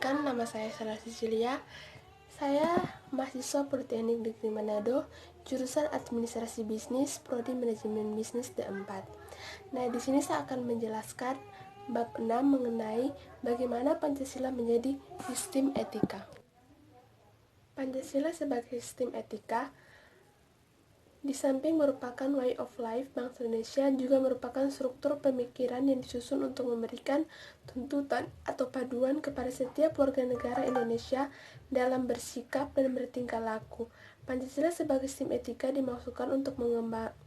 Perkenalkan, nama saya Sarah Cecilia. Saya mahasiswa Politeknik Negeri Manado, jurusan Administrasi Bisnis, Prodi Manajemen Bisnis D4. Nah, di sini saya akan menjelaskan bab 6 mengenai bagaimana Pancasila menjadi sistem etika. Pancasila sebagai sistem etika di samping merupakan way of life bangsa Indonesia, juga merupakan struktur pemikiran yang disusun untuk memberikan tuntutan atau paduan kepada setiap warga negara Indonesia dalam bersikap dan bertingkah laku. Pancasila sebagai sistem etika dimaksudkan untuk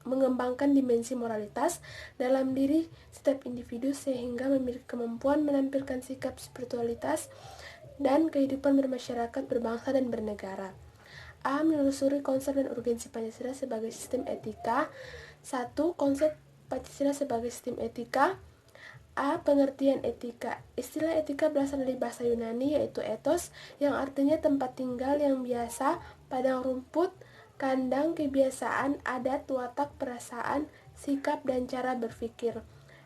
mengembangkan dimensi moralitas dalam diri setiap individu sehingga memiliki kemampuan menampilkan sikap spiritualitas dan kehidupan bermasyarakat, berbangsa, dan bernegara. A. Menelusuri konsep dan urgensi Pancasila sebagai sistem etika. 1. Konsep Pancasila sebagai sistem etika. A. Pengertian etika. Istilah etika berasal dari bahasa Yunani yaitu ethos, yang artinya tempat tinggal yang biasa, padang rumput, kandang, kebiasaan, adat, watak, perasaan, sikap, dan cara berpikir.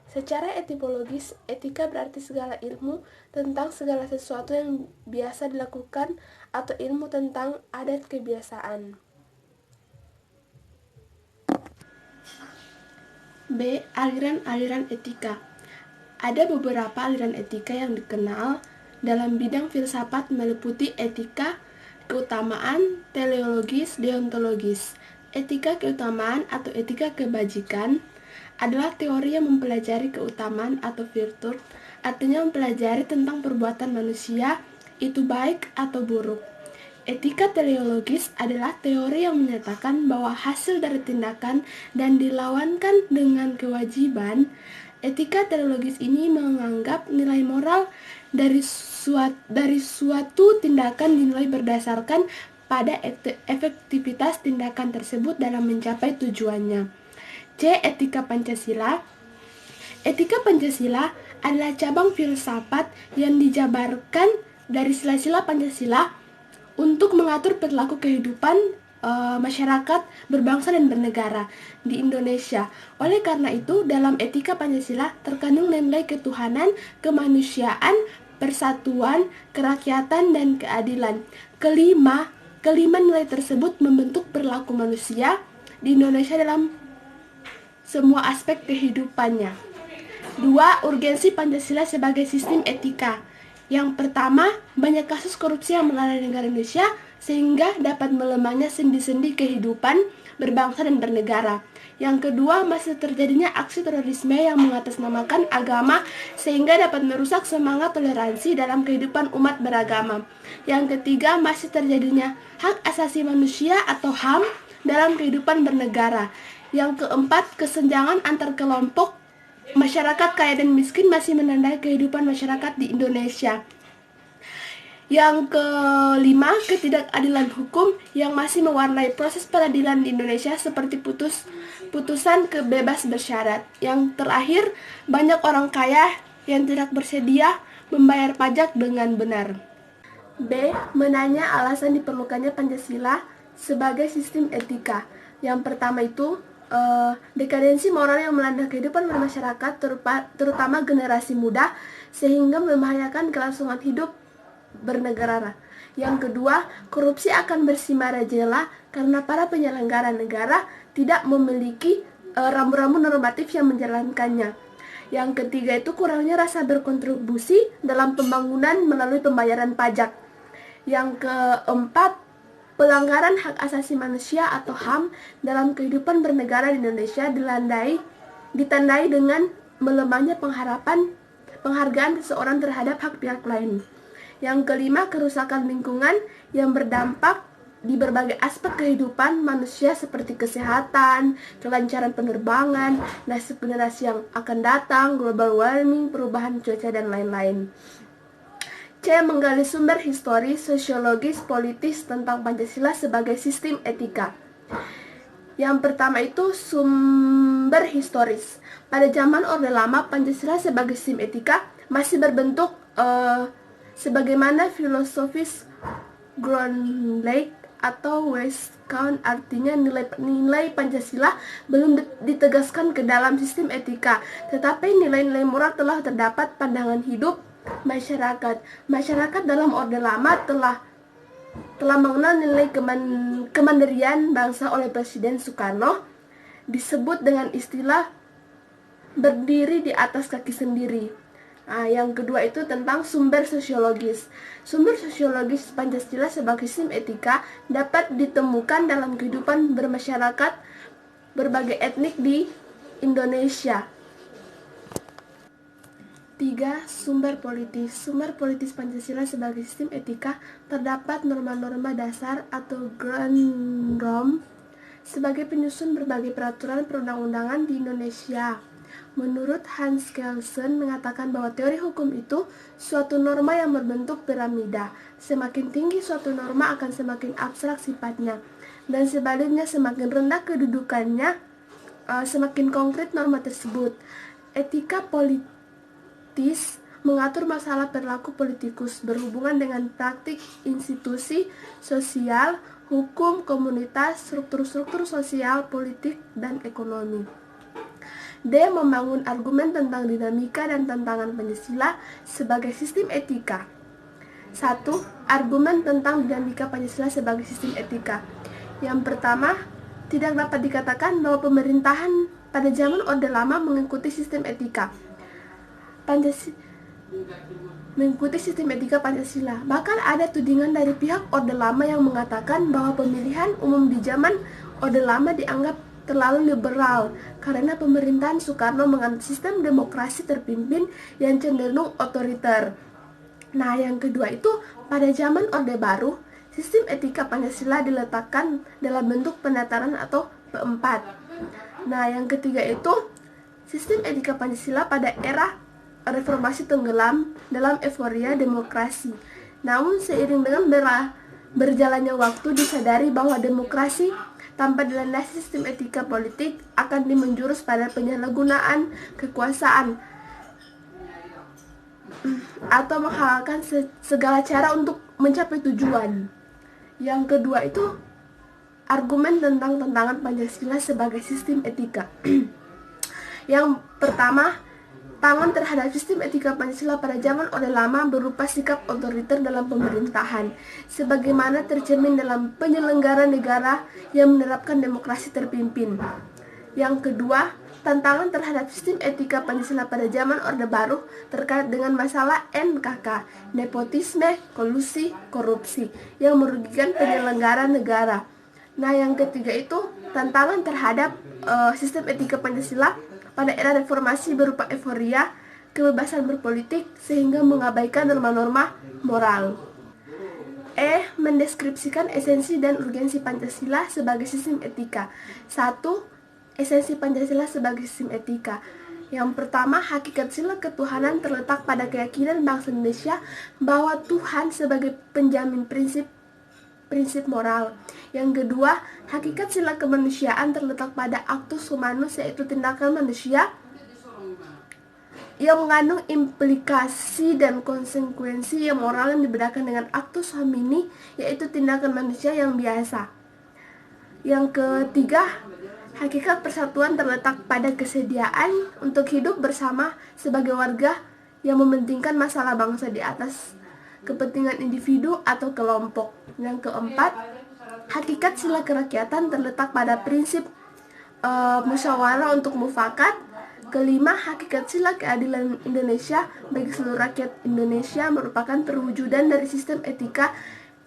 Secara etimologis, etika berarti segala ilmu tentang segala sesuatu yang biasa dilakukan atau ilmu tentang adat kebiasaan. B. Aliran-aliran etika. Ada beberapa aliran etika yang dikenal dalam bidang filsafat meliputi etika, keutamaan, teleologis, deontologis. Etika keutamaan atau etika kebajikan adalah teori yang mempelajari keutamaan atau virtue, artinya mempelajari tentang perbuatan manusia, itu baik atau buruk. Etika teleologis adalah teori yang menyatakan bahwa hasil dari tindakan dan dilawankan dengan kewajiban. Etika teleologis ini menganggap nilai moral dari suatu tindakan dinilai berdasarkan pada efektivitas tindakan tersebut dalam mencapai tujuannya. C. Etika Pancasila. Etika Pancasila adalah cabang filsafat yang dijabarkan dari sila-sila Pancasila untuk mengatur perilaku kehidupan masyarakat, berbangsa, dan bernegara di Indonesia. Oleh karena itu, dalam etika Pancasila terkandung nilai ketuhanan, kemanusiaan, persatuan, kerakyatan, dan keadilan. Kelima nilai tersebut membentuk perilaku manusia di Indonesia dalam semua aspek kehidupannya. 2. Urgensi Pancasila sebagai sistem etika. Yang pertama, banyak kasus korupsi yang melanda negara Indonesia sehingga dapat melemahnya sendi-sendi kehidupan berbangsa dan bernegara. Yang kedua, masih terjadinya aksi terorisme yang mengatasnamakan agama sehingga dapat merusak semangat toleransi dalam kehidupan umat beragama. Yang ketiga, masih terjadinya hak asasi manusia atau HAM dalam kehidupan bernegara. Yang keempat, kesenjangan antar kelompok masyarakat kaya dan miskin masih menandai kehidupan masyarakat di Indonesia. Yang kelima, ketidakadilan hukum yang masih mewarnai proses peradilan di Indonesia seperti putusan kebebas bersyarat. Yang terakhir, banyak orang kaya yang tidak bersedia membayar pajak dengan benar. B. Menanya alasan diperlukannya Pancasila sebagai sistem etika. Yang pertama itu dekadensi moral yang melanda kehidupan bermasyarakat, terutama generasi muda, sehingga membahayakan kelangsungan hidup bernegara. Yang kedua, korupsi akan bersimarajela karena para penyelenggara negara tidak memiliki rambu-rambu normatif yang menjalankannya. Yang ketiga itu kurangnya rasa berkontribusi dalam pembangunan melalui pembayaran pajak. Yang keempat, pelanggaran hak asasi manusia atau HAM dalam kehidupan bernegara di Indonesia ditandai dengan melemahnya penghargaan seseorang terhadap hak pihak lain. Yang kelima, kerusakan lingkungan yang berdampak di berbagai aspek kehidupan manusia seperti kesehatan, kelancaran penerbangan, nasib generasi yang akan datang, global warming, perubahan cuaca, dan lain-lain. C. Menggali sumber historis, sosiologis, politis tentang Pancasila sebagai sistem etika. Yang pertama itu sumber historis. Pada zaman Orde Lama, Pancasila sebagai sistem etika masih berbentuk sebagaimana filosofis Grundlagen atau Wisconsin, artinya nilai Pancasila belum ditegaskan ke dalam sistem etika, tetapi nilai-nilai moral telah terdapat pandangan hidup, Masyarakat dalam Orde Lama telah mengenal nilai kemandirian bangsa oleh Presiden Soekarno, disebut dengan istilah berdiri di atas kaki sendiri. Nah, yang kedua itu tentang sumber sosiologis. Sumber sosiologis Pancasila sebagai sistem etika dapat ditemukan dalam kehidupan bermasyarakat berbagai etnik di Indonesia. 3. Sumber politis. Sumber politis Pancasila sebagai sistem etika terdapat norma-norma dasar atau ground norm sebagai penyusun berbagai peraturan perundang-undangan di Indonesia. Menurut Hans Kelsen mengatakan bahwa teori hukum itu suatu norma yang berbentuk piramida. Semakin tinggi suatu norma akan semakin abstrak sifatnya, dan sebaliknya semakin rendah kedudukannya, semakin konkret norma tersebut. Etika politis mengatur masalah perilaku politikus berhubungan dengan praktik institusi sosial, hukum, komunitas, struktur-struktur sosial, politik, dan ekonomi. D. Membangun argumen tentang dinamika dan tantangan Pancasila sebagai sistem etika. 1. Argumen tentang dinamika Pancasila sebagai sistem etika. Yang pertama, tidak dapat dikatakan bahwa pemerintahan pada zaman Orde Lama mengikuti sistem etika Pancasila. Bahkan ada tudingan dari pihak Orde Lama yang mengatakan bahwa pemilihan umum di zaman Orde Lama dianggap terlalu liberal karena pemerintahan Soekarno menganut sistem demokrasi terpimpin yang cenderung otoriter. Nah, yang kedua itu pada zaman Orde Baru, sistem etika Pancasila diletakkan dalam bentuk pendataran atau P4. Nah, yang ketiga itu sistem etika Pancasila pada era reformasi tenggelam dalam euforia demokrasi. Namun seiring dengan berjalannya waktu disadari bahwa demokrasi tanpa dilandasi sistem etika politik akan menjurus pada penyalahgunaan kekuasaan atau menghalalkan segala cara untuk mencapai tujuan. Yang kedua itu argumen tentang tantangan Pancasila sebagai sistem etika. Yang pertama, tangan terhadap sistem etika Pancasila pada zaman Orde Lama berupa sikap otoriter dalam pemerintahan, sebagaimana tercermin dalam penyelenggara negara yang menerapkan demokrasi terpimpin. Yang kedua, tantangan terhadap sistem etika Pancasila pada zaman Orde Baru terkait dengan masalah NKK, nepotisme, kolusi, korupsi, yang merugikan penyelenggara negara. Nah, yang ketiga itu tantangan terhadap sistem etika Pancasila pada era reformasi berupa euforia, kebebasan berpolitik sehingga mengabaikan norma-norma moral. Mendeskripsikan esensi dan urgensi Pancasila sebagai sistem etika. 1. Esensi Pancasila sebagai sistem etika. Yang pertama, hakikat sila ketuhanan terletak pada keyakinan bangsa Indonesia bahwa Tuhan sebagai penjamin prinsip moral. Yang kedua, hakikat sila kemanusiaan terletak pada actus humanus, yaitu tindakan manusia yang mengandung implikasi dan konsekuensi yang moral yang dibedakan dengan actus homini, yaitu tindakan manusia yang biasa. Yang ketiga, hakikat persatuan terletak pada kesediaan untuk hidup bersama sebagai warga yang mementingkan masalah bangsa di atas kepentingan individu atau kelompok. Yang keempat, hakikat sila kerakyatan terletak pada prinsip musyawarah untuk mufakat. Kelima, hakikat sila keadilan Indonesia bagi seluruh rakyat Indonesia merupakan perwujudan dari sistem etika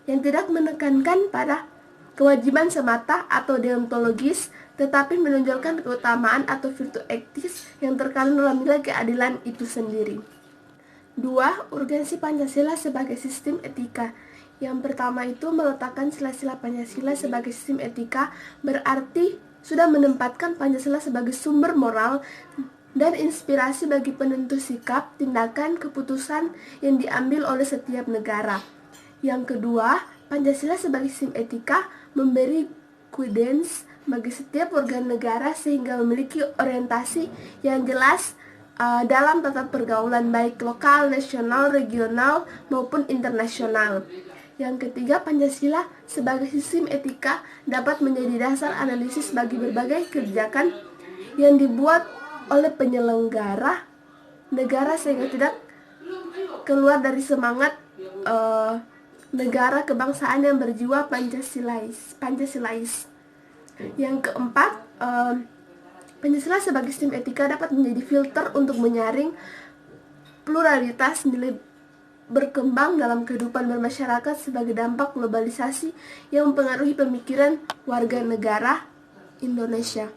yang tidak menekankan pada kewajiban semata atau deontologis, tetapi menonjolkan keutamaan atau virtu etis yang terkandung dalam nilai keadilan itu sendiri. 2. Urgensi Pancasila sebagai sistem etika. Yang pertama itu meletakkan sila-sila Pancasila sebagai sistem etika berarti sudah menempatkan Pancasila sebagai sumber moral dan inspirasi bagi penentu sikap, tindakan, keputusan yang diambil oleh setiap negara. Yang kedua, Pancasila sebagai sistem etika memberi guidance bagi setiap warga negara sehingga memiliki orientasi yang jelas dalam tata pergaulan baik lokal, nasional, regional, maupun internasional. Yang ketiga, Pancasila sebagai sistem etika dapat menjadi dasar analisis bagi berbagai kebijakan yang dibuat oleh penyelenggara negara sehingga tidak keluar dari semangat negara kebangsaan yang berjiwa Pancasilais. Yang keempat, Pancasila sebagai sistem etika dapat menjadi filter untuk menyaring pluralitas nilai berkembang dalam kehidupan bermasyarakat sebagai dampak globalisasi yang mempengaruhi pemikiran warga negara Indonesia.